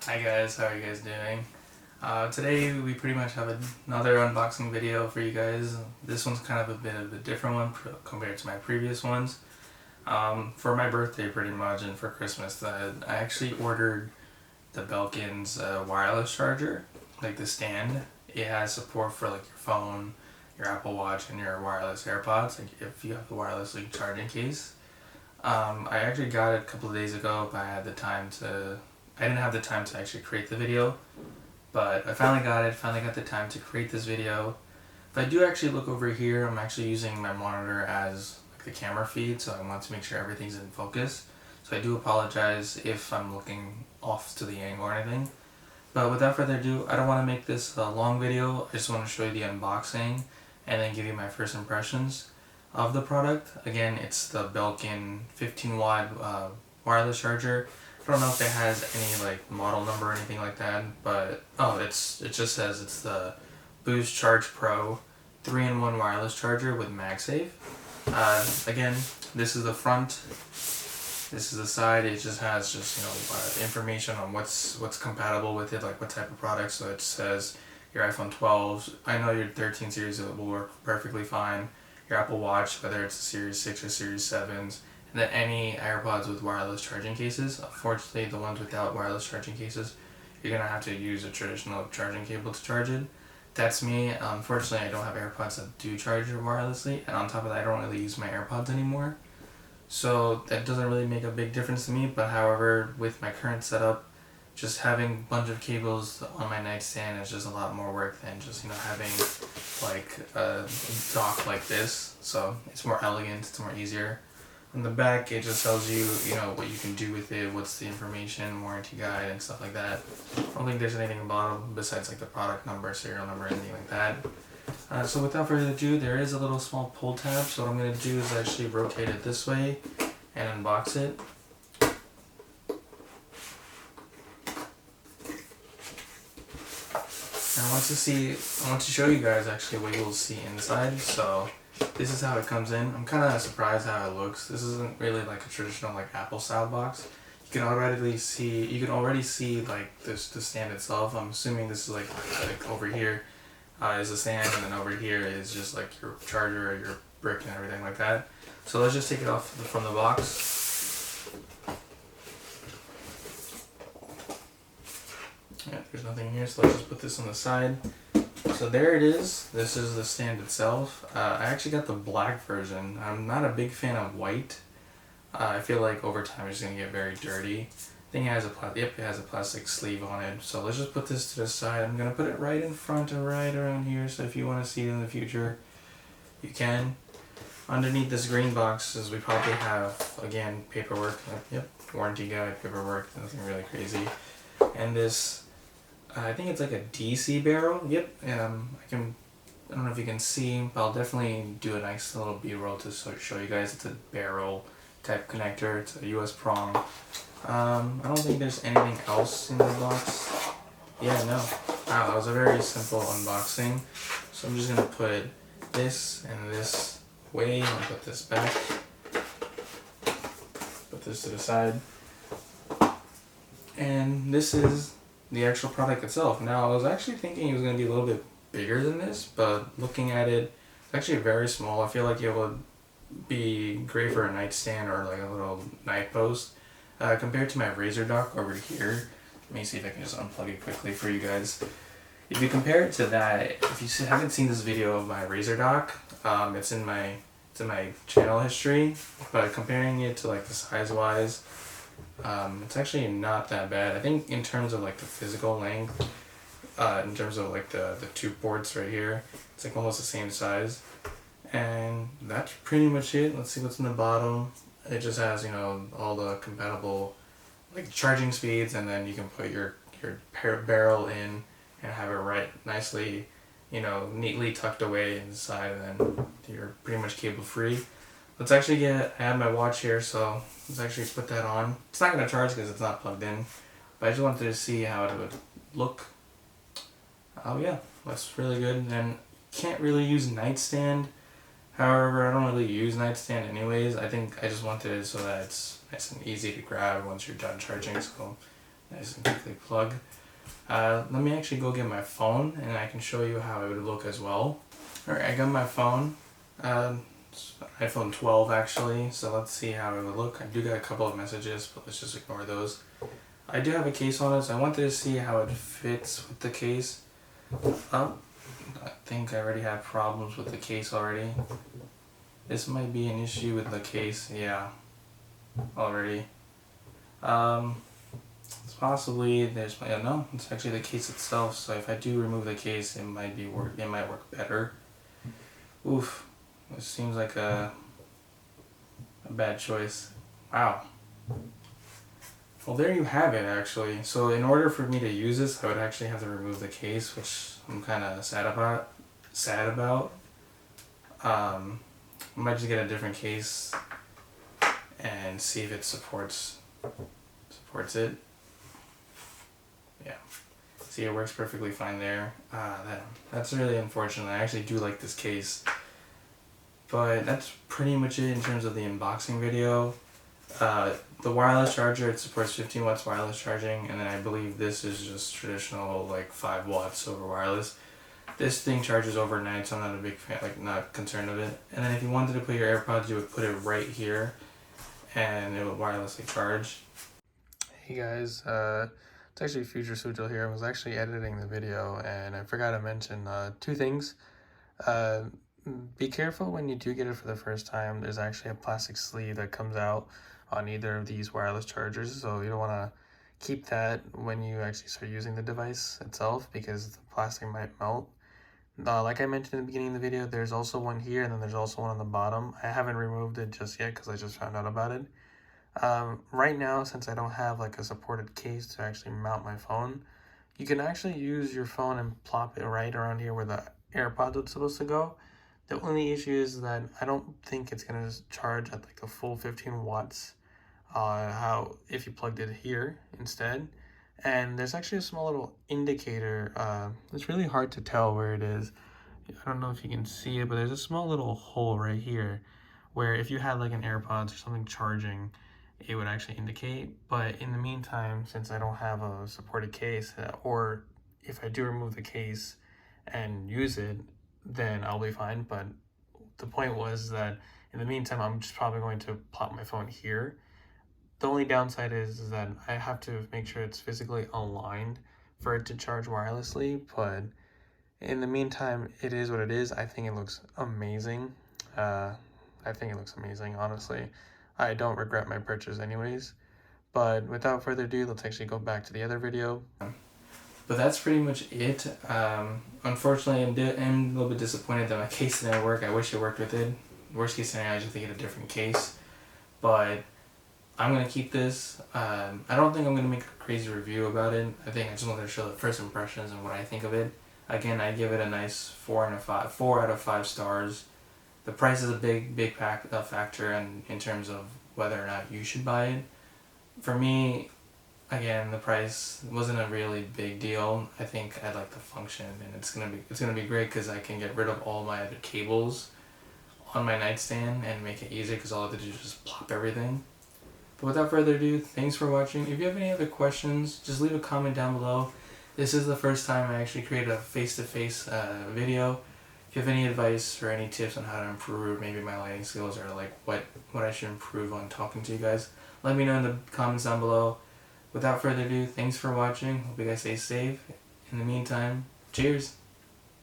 Hi guys, how are you guys doing? Today we pretty much have another unboxing video for you guys. This one's kind of a bit of a different one compared to my previous ones. For my birthday pretty much and for Christmas, I actually ordered the Belkin's wireless charger, like the stand. It has support for like your phone, your Apple Watch, and your wireless AirPods, like if you have the wireless charging case. I actually got it a couple of days ago, but I didn't have the time to actually create the video, but I finally got it, finally got the time to create this video. If I do actually look over here, I'm actually using my monitor as like the camera feed, so I want to make sure everything's in focus. So I do apologize if I'm looking off to the angle or anything. But without further ado, I don't want to make this a long video. I just want to show you the unboxing and then give you my first impressions of the product. Again, it's the Belkin 15 watt wireless charger. I don't know if it has any like model number or anything like that, but it just says it's the Boost Charge Pro 3-in-1 wireless charger with MagSafe. Again, this is the front. This is the side. It just has information on what's compatible with it, like what type of product. So it says your iPhone 12. I know your 13 series will work perfectly fine. Your Apple Watch, whether it's a Series 6 or Series 7s. And then any AirPods with wireless charging cases. Unfortunately, the ones without wireless charging cases, you're going to have to use a traditional charging cable to charge it. That's me. Unfortunately, I don't have AirPods that do charge wirelessly. And on top of that, I don't really use my AirPods anymore. So that doesn't really make a big difference to me. But however, with my current setup, just having a bunch of cables on my nightstand is just a lot more work than just having like a dock like this. So it's more elegant, it's more easier. On the back, it just tells you, what you can do with it, what's the information, warranty guide, and stuff like that. I don't think there's anything at the bottom besides like the product number, serial number, anything like that. So without further ado, there is a little small pull tab. So what I'm going to do is actually rotate it this way and unbox it. And I want to show you guys actually what you'll see inside. So this is how it comes in. I'm kind of surprised how it looks. This isn't really like a traditional like Apple style box. You can already see like the stand itself. I'm assuming this is like over here is the stand, and then over here is just like your charger, your brick, and everything like that. So let's just take it off from the box. Yeah, there's nothing here, so let's just put this on the side. So there it is. This is the stand itself. I actually got the black version. I'm not a big fan of white. I feel like over time it's going to get very dirty. I think it has it has a plastic sleeve on it. So let's just put this to the side. I'm going to put it right in front and right around here. So if you want to see it in the future, you can. Underneath this green box is we probably have, again, paperwork. Warranty guide, paperwork, nothing really crazy. And this, I think it's like a DC barrel. I don't know if you can see, but I'll definitely do a nice little B-roll to show you guys. It's a barrel type connector. It's a US prong. I don't think there's anything else in the box. Yeah, no. Wow, that was a very simple unboxing. So I'm just gonna put this and this away and put this back. Put this to the side. And this is the actual product itself. Now, I was actually thinking it was going to be a little bit bigger than this, but looking at it, it's actually very small. I feel like it would be great for a nightstand or like a little night post. Compared to my Razor dock over here, let me see if I can just unplug it quickly for you guys. If you compare it to that, if you haven't seen this video of my Razor dock, it's in my channel history, but comparing it to like the size-wise, it's actually not that bad. I think in terms of like the physical length, in terms of like the two ports right here, it's like almost the same size. And that's pretty much it. Let's see what's in the bottom. It just has, all the compatible like charging speeds, and then you can put your barrel in and have it right nicely, neatly tucked away inside, and then you're pretty much cable free. Let's actually I have my watch here, so let's actually put that on. It's not going to charge because it's not plugged in, but I just wanted to see how it would look. Oh yeah, that's really good. And can't really use nightstand. However, I don't really use nightstand anyways. I think I just wanted it so that it's nice and easy to grab once you're done charging. So nice and quickly plug. Let me actually go get my phone and I can show you how it would look as well. Alright, I got my phone. It's iPhone 12 actually, so let's see how it would look. I do got a couple of messages, but let's just ignore those. I do have a case on it, so I wanted to see how it fits with the case. Oh, I think I already have problems with the case already. This might be an issue with the case, yeah, already. It's possibly there's no, it's actually the case itself. So if I do remove the case, it might work better. Oof, this seems like a bad choice. Wow. Well, there you have it actually. So in order for me to use this, I would actually have to remove the case, which I'm kind of sad about. I might just get a different case and see if it supports it. Yeah. See, it works perfectly fine there. That's really unfortunate. I actually do like this case. But that's pretty much it in terms of the unboxing video. The wireless charger, it supports 15 watts wireless charging, and then I believe this is just traditional like 5 watts over wireless. This thing charges overnight, so I'm not a big fan, like not concerned of it. And then if you wanted to put your AirPods, you would put it right here and it would wirelessly charge. Hey guys, it's actually Future Sujal here. I was actually editing the video and I forgot to mention 2 things. Be careful when you do get it for the first time. There's actually a plastic sleeve that comes out on either of these wireless chargers, so you don't want to keep that when you actually start using the device itself because the plastic might melt. Like I mentioned in the beginning of the video, there's also one here and then there's also one on the bottom. I haven't removed it just yet because I just found out about it. Right now, since I don't have like a supported case to actually mount my phone, you can actually use your phone and plop it right around here where the AirPods are supposed to go. The only issue is that I don't think it's going to charge at like a full 15 watts how if you plugged it here instead. And there's actually a small little indicator. It's really hard to tell where it is. I don't know if you can see it, but there's a small little hole right here where if you had like an AirPods or something charging, it would actually indicate. But in the meantime, since I don't have a supported case, or if I do remove the case and use it, then I'll be fine. But the point was that in the meantime, I'm just probably going to plop my phone here. The only downside is that I have to make sure it's physically aligned for it to charge wirelessly, but in the meantime, it is what it is. I think it looks amazing. Honestly. I don't regret my purchase anyways. But without further ado, let's actually go back to the other video. But that's pretty much it. Unfortunately, I'm a little bit disappointed that my case didn't work. I wish it worked with it. Worst case scenario, I just have to get a different case. But I'm going to keep this. I don't think I'm going to make a crazy review about it. I think I just wanted to show the first impressions and what I think of it. Again, I give it a nice 4 out of 5 stars. The price is a big factor in terms of whether or not you should buy it. For me, again, the price wasn't a really big deal. I think I like the function, and it's gonna be great because I can get rid of all my other cables on my nightstand and make it easy because all I have to do is just plop everything. But without further ado, thanks for watching. If you have any other questions, just leave a comment down below. This is the first time I actually created a face-to-face video. If you have any advice or any tips on how to improve maybe my lighting skills or like what I should improve on talking to you guys, let me know in the comments down below. Without further ado, thanks for watching. Hope you guys stay safe. In the meantime, cheers!